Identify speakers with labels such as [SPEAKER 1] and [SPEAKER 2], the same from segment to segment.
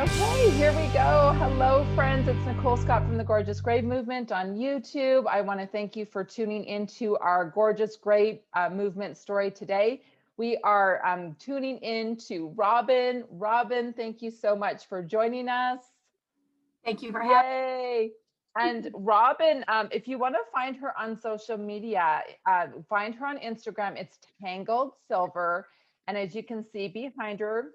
[SPEAKER 1] Okay, here we go. Hello, friends. It's Nicole Scott from the Gorgeous Gray Movement on YouTube. I want to thank you for tuning into our Gorgeous Gray Movement story today. We are tuning in to Robin. Robin, thank you so much for joining us.
[SPEAKER 2] Thank you for having
[SPEAKER 1] Yay. And Robin, if you want to find her on social media, find her on Instagram. It's Tangled Silver. And as you can see behind her,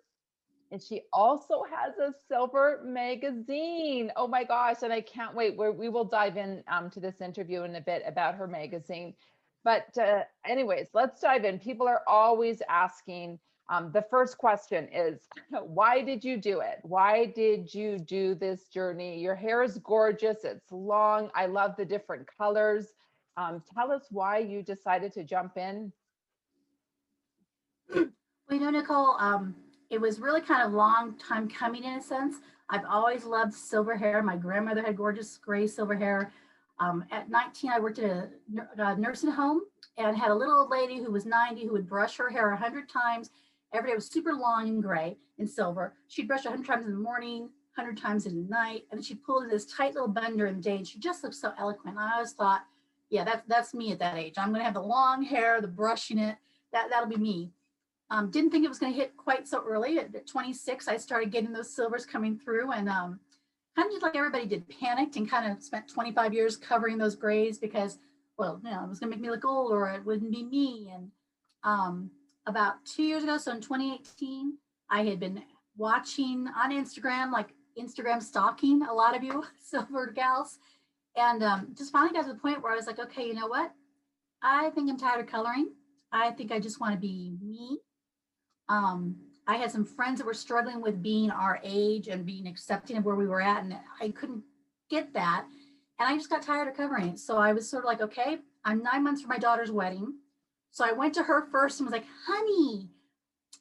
[SPEAKER 1] and she also has a silver magazine. Oh my gosh. And I can't wait. We will dive in to this interview in a bit about her magazine. But anyways, let's dive in. People are always asking, the first question is, why did you do it? Why did you do this journey? Your hair is gorgeous. It's long. I love the different colors. Tell us why you decided to jump in.
[SPEAKER 2] Well, Nicole, it was really kind of long time coming in a sense. I've always loved silver hair. My grandmother had gorgeous gray silver hair. At 19, I worked at a nursing home and had a little old lady who was 90 who would brush her hair 100 times every day. It was super long and gray and silver. She'd brush 100 times in the morning, 100 times in the night, and she'd pull in this tight little bun during the day. And she just looked so eloquent. I always thought, yeah, that's me at that age. I'm going to have the long hair, the brushing it. That'll be me. Didn't think it was going to hit quite so early. At 26, I started getting those silvers coming through, and kind of just like everybody did, panicked and kind of spent 25 years covering those grays because, well, it was going to make me look old or it wouldn't be me. And about 2 years ago, so in 2018, I had been watching on Instagram, like Instagram stalking a lot of you silver gals, and just finally got to the point where I was like, okay, you know what? I think I'm tired of coloring. I think I just want to be me. I had some friends that were struggling with being our age and being accepting of where we were at, and I couldn't get that. And I just got tired of covering it. So I was sort of like, okay, I'm 9 months from my daughter's wedding. So I went to her first and was like, honey,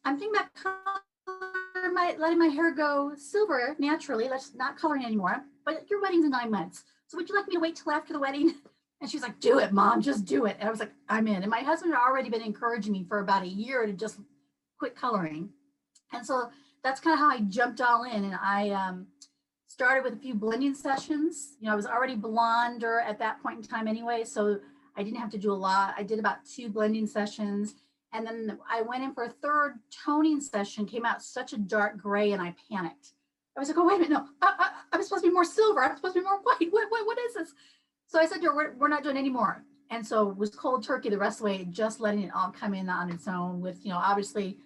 [SPEAKER 2] I'm thinking about letting my hair go silver naturally. Let's not coloring anymore. But your wedding's in 9 months. So would you like me to wait till after the wedding? And she's like, do it, mom, just do it. And I was like, I'm in. And my husband had already been encouraging me for about a year to just quit coloring. And so that's kind of how I jumped all in. And I started with a few blending sessions. I was already blonder at that point in time anyway, so I didn't have to do a lot. I did about 2 blending sessions. And then I went in for a third toning session, came out such a dark gray, and I panicked. I was like, oh, wait a minute, no, I'm supposed to be more silver. I'm supposed to be more white. What is this? So I said to her, we're not doing any more. And so it was cold turkey the rest of the way, just letting it all come in on its own with, obviously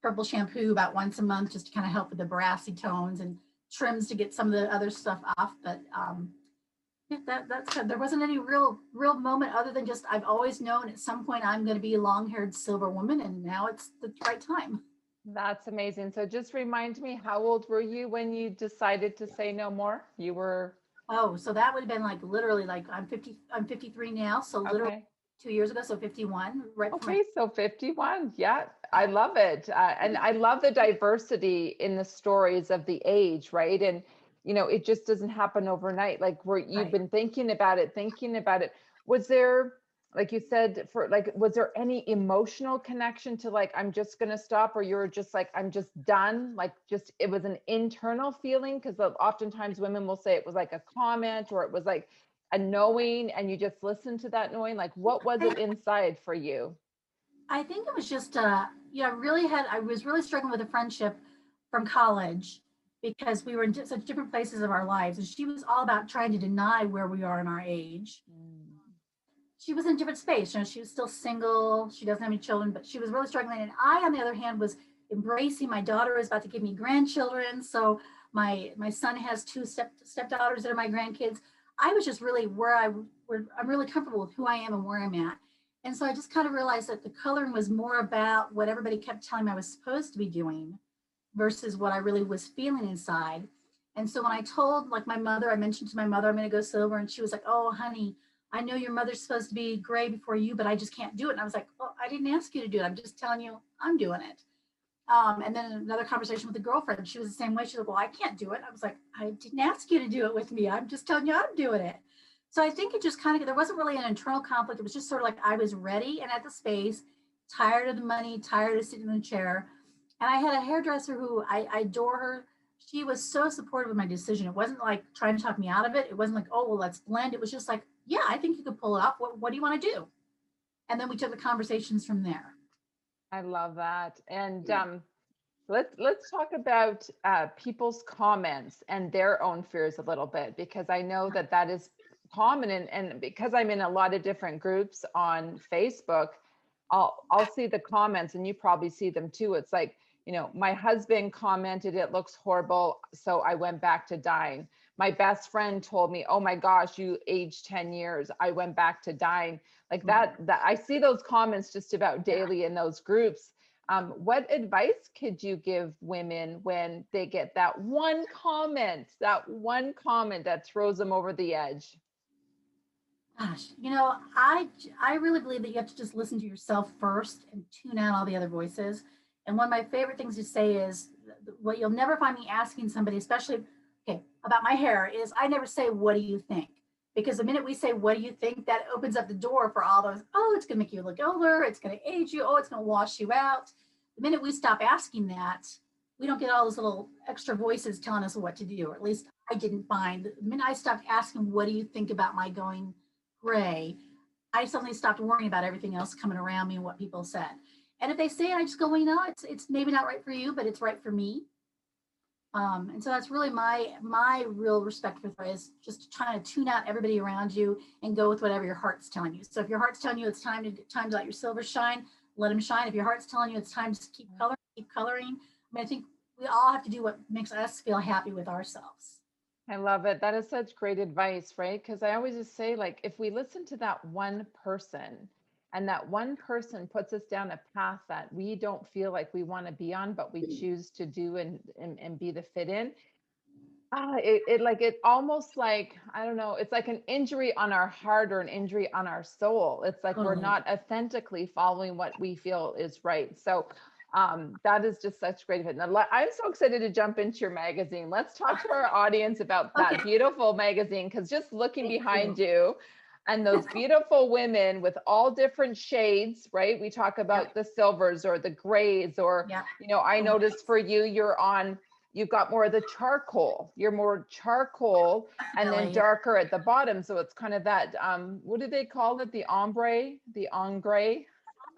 [SPEAKER 2] purple shampoo about once a month just to kind of help with the brassy tones and trims to get some of the other stuff off. But yeah, that's there wasn't any real moment other than just I've always known at some point I'm going to be a long-haired silver woman, and now it's the right time.
[SPEAKER 1] That's amazing. So just remind me, how old were you when you decided to say no more? You were
[SPEAKER 2] Oh, so that would have been like literally like I'm 53 now, so literally
[SPEAKER 1] okay.
[SPEAKER 2] 2 years ago, so 51, right for my
[SPEAKER 1] Okay, so 51. Yeah, I love it. And I love the diversity in the stories of the age, right? And, it just doesn't happen overnight. Like where you've
[SPEAKER 2] right.
[SPEAKER 1] been thinking about it, thinking about it. Was there, like you said, was there any emotional connection to like, I'm just going to stop, or you're just like, I'm just done? Like just, it was an internal feeling? Because oftentimes women will say it was like a comment or it was like, a knowing, and you just listen to that knowing. Like what was
[SPEAKER 2] I,
[SPEAKER 1] it inside for you?
[SPEAKER 2] I think it was just I was really struggling with a friendship from college because we were in such different places of our lives, and she was all about trying to deny where we are in our age.
[SPEAKER 1] Mm.
[SPEAKER 2] She was in a different space. She was still single. She doesn't have any children, but she was really struggling. And I, on the other hand, was embracing. My daughter is about to give me grandchildren, so my son has 2 stepdaughters that are my grandkids. I was just really where I'm really comfortable with who I am and where I'm at. And so I just kind of realized that the coloring was more about what everybody kept telling me I was supposed to be doing versus what I really was feeling inside. And so when I told like my mother, I mentioned to my mother, I'm going to go silver. And she was like, oh, honey, I know your mother's supposed to be gray before you, but I just can't do it. And I was like, well, I didn't ask you to do it. I'm just telling you I'm doing it. And then another conversation with a girlfriend, she was the same way. She's like, well, I can't do it. I was like, I didn't ask you to do it with me. I'm just telling you I'm doing it. So I think it just kind of, there wasn't really an internal conflict. It was just sort of like I was ready and at the space, tired of the money, tired of sitting in the chair. And I had a hairdresser who I adore her. she was so supportive of my decision. It wasn't like trying to talk me out of it. It wasn't like, oh, well, let's blend. It was just like, yeah, I think you could pull it off. What do you want to do? And then we took the conversations from there.
[SPEAKER 1] I love that. And let's talk about people's comments and their own fears a little bit, because I know that that is common, and because I'm in a lot of different groups on Facebook, I'll see the comments, and you probably see them too. It's like, my husband commented it looks horrible, so I went back to dyeing. My best friend told me, oh my gosh, you aged 10 years. I went back to dyeing. Like that I see those comments just about daily in those groups. What advice could you give women when they get that one comment that throws them over the edge?
[SPEAKER 2] Gosh, I really believe that you have to just listen to yourself first and tune out all the other voices. And one of my favorite things to say is what you'll never find me asking somebody, especially about my hair, is I never say, what do you think? Because the minute we say, what do you think, that opens up the door for all those, oh, it's going to make you look older. It's going to age you. Oh, it's going to wash you out. The minute we stop asking that, we don't get all those little extra voices telling us what to do, or at least I didn't find. The minute I stopped asking, what do you think about my going gray, I suddenly stopped worrying about everything else coming around me and what people said. And if they say it, I just go, well, it's maybe not right for you, but it's right for me. And so that's really my real respect for her, is just trying to tune out everybody around you and go with whatever your heart's telling you. So if your heart's telling you it's time to let your silver shine, let them shine. If your heart's telling you it's time to keep coloring. I mean, I think we all have to do what makes us feel happy with ourselves.
[SPEAKER 1] I love it. That is such great advice, right? Because I always just say, like, if we listen to that one person, and that one person puts us down a path that we don't feel like we want to be on, but we choose to do and be the fit in, it almost like, I don't know, it's like an injury on our heart or an injury on our soul. It's like we're not authentically following what we feel is right. So that is just such great fit. I'm so excited to jump into your magazine. Let's talk to our audience about that beautiful magazine, because just looking behind you and those beautiful women with all different shades, right? We talk about the silvers or the grays, or, I noticed for you, you've got more of the charcoal. You're more charcoal and then darker at the bottom. So it's kind of that, what do they call it? The ombre.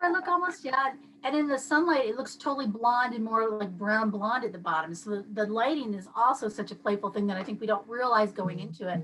[SPEAKER 2] I look almost, and in the sunlight, it looks totally blonde and more like brown blonde at the bottom. So the lighting is also such a playful thing that I think we don't realize going into it,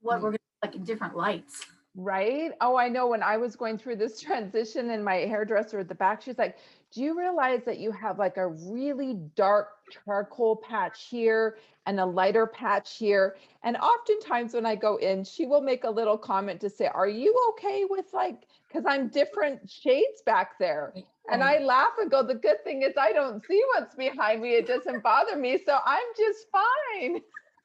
[SPEAKER 2] what we're going to like in different lights.
[SPEAKER 1] Right. Oh, I know. When I was going through this transition, and my hairdresser at the back, she's like, do you realize that you have like a really dark charcoal patch here and a lighter patch here? And oftentimes when I go in, she will make a little comment to say, are you okay with, like, because I'm different shades back there. Right. And I laugh and go, the good thing is I don't see what's behind me. It doesn't bother me. So I'm just fine.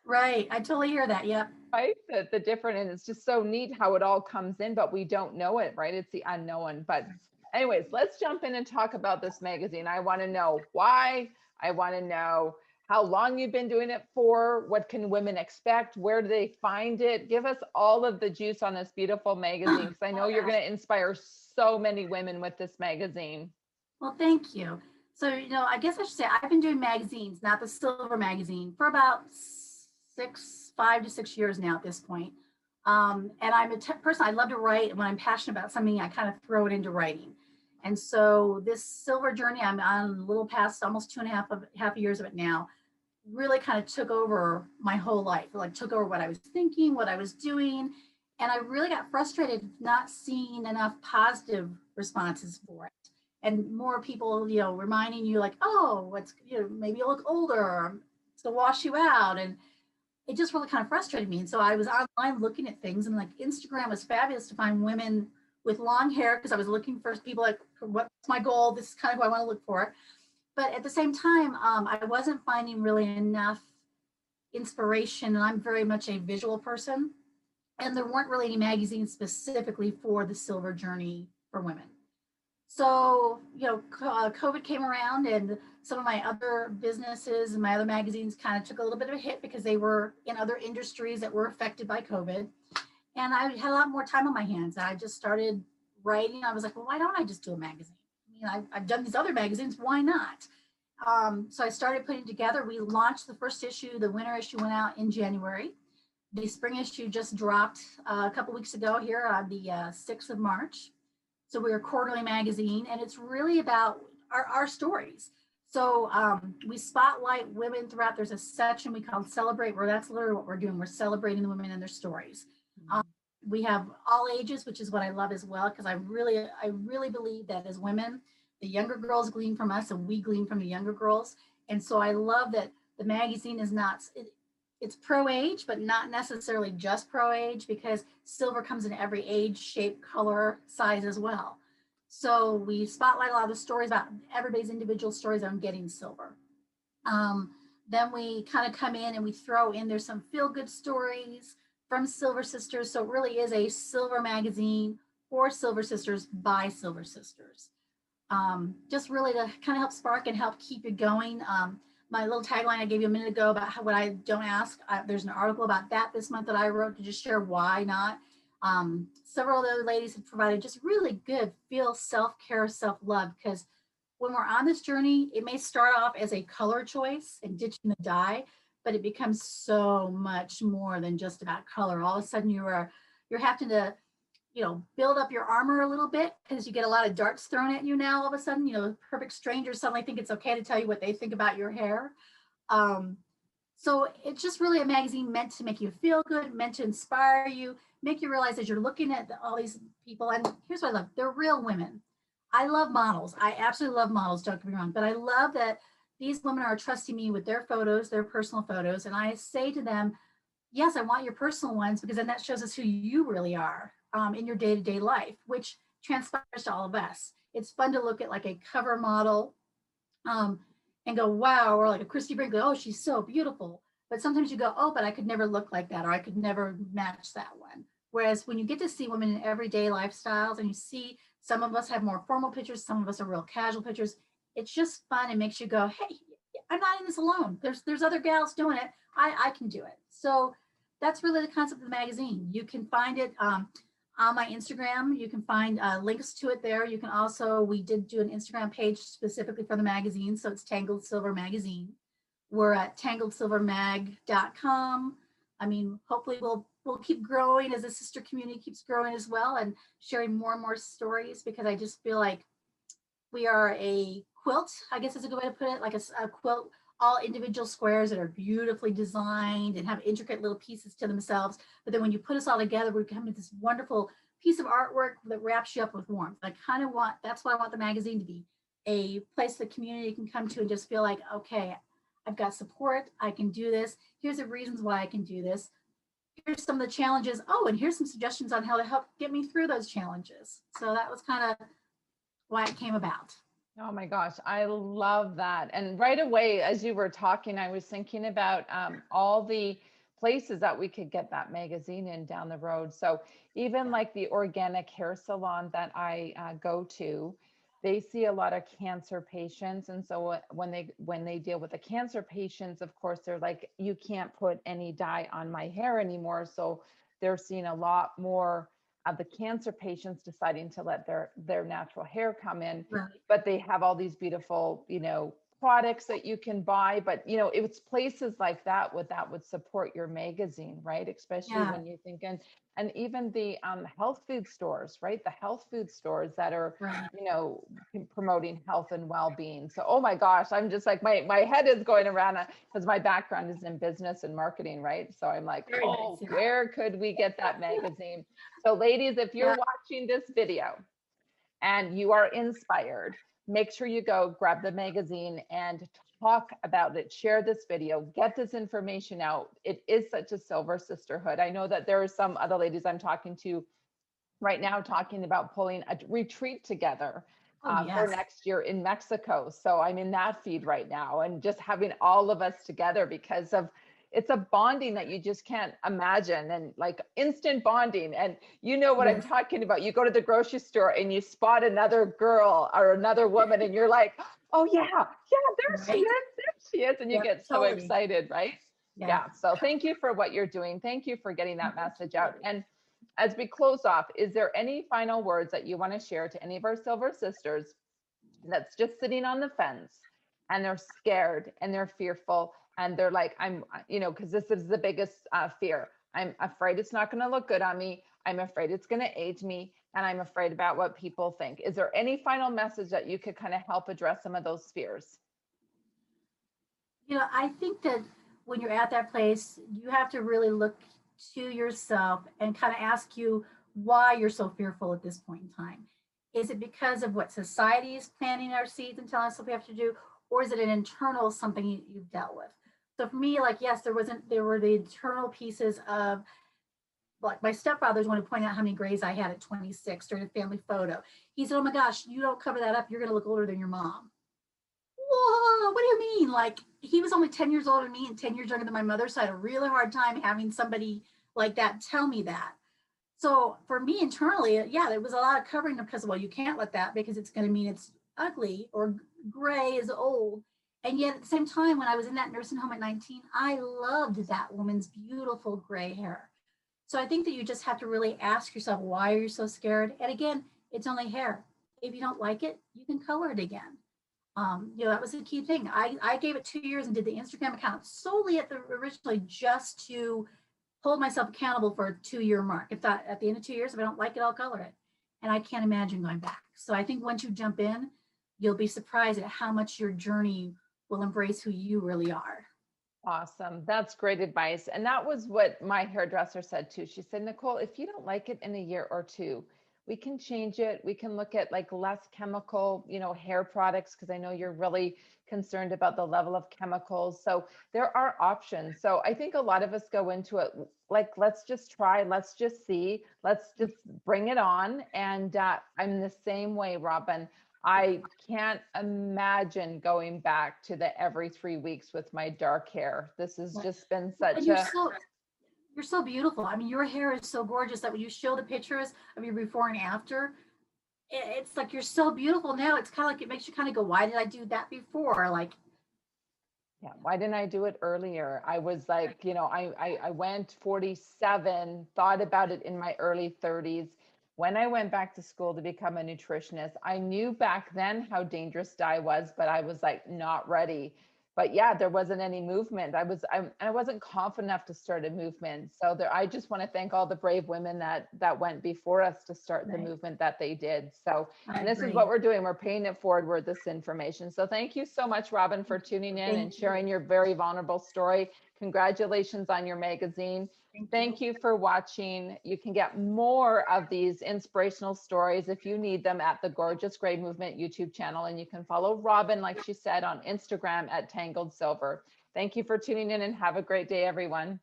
[SPEAKER 2] Right. I totally hear that. Yep.
[SPEAKER 1] Right. The different, and it's just so neat how it all comes in, but we don't know it, right? It's the unknown. But anyways, let's jump in and talk about this magazine. I want to know why. I want to know how long you've been doing it for. What can women expect? Where do they find it? Give us all of the juice on this beautiful magazine, because I know you're going to inspire so many women with this magazine.
[SPEAKER 2] Well, thank you. So, I guess I should say I've been doing magazines, not the silver magazine, for about 5 to 6 years now at this point. And I'm a person, I love to write. And when I'm passionate about something, I kind of throw it into writing. And so this silver journey, I'm on a little past almost 2.5 years of it now, really kind of took over my whole life. Like took over what I was thinking, what I was doing. And I really got frustrated not seeing enough positive responses for it. And more people, reminding you like, oh, maybe you look older, it's to wash you out. And it just really kind of frustrated me. And so I was online looking at things, and like Instagram was fabulous to find women with long hair, because I was looking for people like, what's my goal? This is kind of who I want to look for. But at the same time, I wasn't finding really enough inspiration. And I'm very much a visual person. And there weren't really any magazines specifically for the silver journey for women. So, COVID came around, and some of my other businesses and my other magazines kind of took a little bit of a hit because they were in other industries that were affected by COVID. And I had a lot more time on my hands. I just started writing. I was like, well, why don't I just do a magazine? I mean, I've done these other magazines. Why not? So I started putting together. We launched the first issue. The winter issue went out in January. The spring issue just dropped a couple weeks ago here on the 6th of March. So we're a quarterly magazine, and it's really about our stories. So we spotlight women throughout. There's a section we call Celebrate, where that's literally what we're doing. We're celebrating the women and their stories. We have all ages, which is what I love as well, because I really believe that as women, the younger girls glean from us and we glean from the younger girls. And so I love that the magazine is not, it's pro age, but not necessarily just pro age, because silver comes in every age, shape, color, size as well. So we spotlight a lot of the stories about everybody's individual stories on getting silver. Then we kind of come in and we throw in, there's some feel good stories from Silver Sisters. So it really is a silver magazine for Silver Sisters by Silver Sisters. Just really to kind of help spark and help keep it going. My little tagline I gave you a minute ago about what I don't ask, there's an article about that this month that I wrote to just share why not. Several of the ladies have provided just really good feel self-care, self-love, because when we're on this journey, it may start off as a color choice and ditching the dye, but it becomes so much more than just about color. All of a sudden you're having to, build up your armor a little bit, because you get a lot of darts thrown at you now. All of a sudden, perfect strangers suddenly think it's okay to tell you what they think about your hair. So it's just really a magazine meant to make you feel good, meant to inspire you, make you realize that you're looking at all these people. And here's what I love. They're real women. I love models. I absolutely love models, don't get me wrong. But I love that these women are trusting me with their photos, their personal photos. And I say to them, yes, I want your personal ones, because then that shows us who you really are in your day-to-day life, which transpires to all of us. It's fun to look at like a cover model and go, wow, or like a Christy Brinkley, oh, she's so beautiful. But sometimes you go, oh, but I could never look like that, or I could never match that one. Whereas when you get to see women in everyday lifestyles, and you see some of us have more formal pictures, some of us are real casual pictures, it's just fun. It makes you go, hey, I'm not in this alone. There's other gals doing it. I can do it. So that's really the concept of the magazine. You can find it on my Instagram. You can find links to it there. You can also, we did do an Instagram page specifically for the magazine. So it's Tangled Silver Magazine. We're at tangledsilvermag.com. I mean, hopefully we'll keep growing as the sister community keeps growing as well, and sharing more and more stories, because I just feel like we are a quilt, I guess is a good way to put it, like a quilt, all individual squares that are beautifully designed and have intricate little pieces to themselves. But then when you put us all together, we come into this wonderful piece of artwork that wraps you up with warmth. That's why I want the magazine to be a place the community can come to and just feel like, okay, I've got support, I can do this. Here's the reasons why I can do this. Here's some of the challenges. Oh, and here's some suggestions on how to help get me through those challenges. So that was kind of why it came about.
[SPEAKER 1] Oh my gosh, I love that. And right away, as you were talking, I was thinking about all the places that we could get that magazine in down the road. So even like the organic hair salon that I go to, they see a lot of cancer patients. And so when they deal with the cancer patients, of course, they're like, you can't put any dye on my hair anymore. So they're seeing a lot more of the cancer patients deciding to let their natural hair come in.
[SPEAKER 2] Right.
[SPEAKER 1] But they have all these beautiful, products that you can buy. But, it's places like that would support your magazine, right? Especially when you think and even the health food stores, right? The health food stores that are,
[SPEAKER 2] Right.
[SPEAKER 1] promoting health and well-being. So, oh my gosh, I'm just like, my head is going around because my background is in business and marketing, right? So I'm like,
[SPEAKER 2] Very nice, yeah.
[SPEAKER 1] where could we get that magazine? So ladies, if you're watching this video and you are inspired, make sure you go grab the magazine and talk about it. Share this video, get this information out. It is such a silver sisterhood. I know that there are some other ladies I'm talking to right now talking about pulling a retreat together for next year in Mexico. So I'm in that feed right now, and just having all of us together because of it's a bonding that you just can't imagine, and like instant bonding. And you know what I'm talking about. You go to the grocery store and you spot another girl or another woman and you're like, oh yeah, there she is. And you get so excited, right? Yeah. So thank you for what you're doing. Thank you for getting that message out. And as we close off, is there any final words that you want to share to any of our silver sisters that's just sitting on the fence, and they're scared and they're fearful and they're like, I'm, because this is the biggest fear. I'm afraid it's not going to look good on me. I'm afraid it's going to age me. And I'm afraid about what people think. Is there any final message that you could kind of help address some of those fears?
[SPEAKER 2] I think that when you're at that place, you have to really look to yourself and kind of ask you why you're so fearful at this point in time. Is it because of what society is planting our seeds and telling us what we have to do, or is it an internal something you've dealt with? So for me, like, yes, there were the internal pieces of, like, my stepfather's one to point out how many grays I had at 26 during a family photo. He said, "Oh my gosh, you don't cover that up, you're going to look older than your mom." Whoa, what do you mean? Like, he was only 10 years older than me and 10 years younger than my mother. So I had a really hard time having somebody like that tell me that. So for me internally, yeah, there was a lot of covering up because, well, you can't let that because it's going to mean it's ugly or gray is old. And yet at the same time, when I was in that nursing home at 19, I loved that woman's beautiful gray hair. So I think that you just have to really ask yourself, why are you so scared? And again, it's only hair. If you don't like it, you can color it again. That was the key thing. I gave it 2 years and did the Instagram account solely originally just to hold myself accountable for a 2 year mark. If that at the end of 2 years, if I don't like it, I'll color it. And I can't imagine going back. So I think once you jump in, you'll be surprised at how much your journey will embrace who you really are.
[SPEAKER 1] Awesome. That's great advice. And that was what my hairdresser said too. She said, Nicole, if you don't like it in a year or two, we can change it. We can look at like less chemical, hair products, because I know you're really concerned about the level of chemicals. So there are options. So I think a lot of us go into it like, let's just try, let's just see, let's just bring it on. And I'm the same way, Robin. I can't imagine going back to the every 3 weeks with my dark hair. This has just been
[SPEAKER 2] And
[SPEAKER 1] such a,
[SPEAKER 2] you're so beautiful. I mean, your hair is so gorgeous that when you show the pictures of your before and after, it's like you're so beautiful now. It's kind of like it makes you kind of go, why did I do that before? Like,
[SPEAKER 1] yeah, why didn't I do it earlier? I was like, I went 47, thought about it in my early 30s. When I went back to school to become a nutritionist, I knew back then how dangerous dye was, but I was like not ready. But yeah, there wasn't any movement. I wasn't confident enough to start a movement. So there, I just want to thank all the brave women that went before us to start the
[SPEAKER 2] right,
[SPEAKER 1] movement that they did. So,
[SPEAKER 2] I
[SPEAKER 1] and this is
[SPEAKER 2] agree.
[SPEAKER 1] what we're doing. We're paying it forward with this information. So thank you so much, Robin, for tuning in and
[SPEAKER 2] Thank you.
[SPEAKER 1] sharing your very vulnerable story. Congratulations on your magazine.
[SPEAKER 2] Thank you.
[SPEAKER 1] Thank you for watching. You can get more of these inspirational stories if you need them at the Gorgeous Gray Movement YouTube channel. And you can follow Robin, like she said, on Instagram at Tangled Silver. Thank you for tuning in and have a great day, everyone.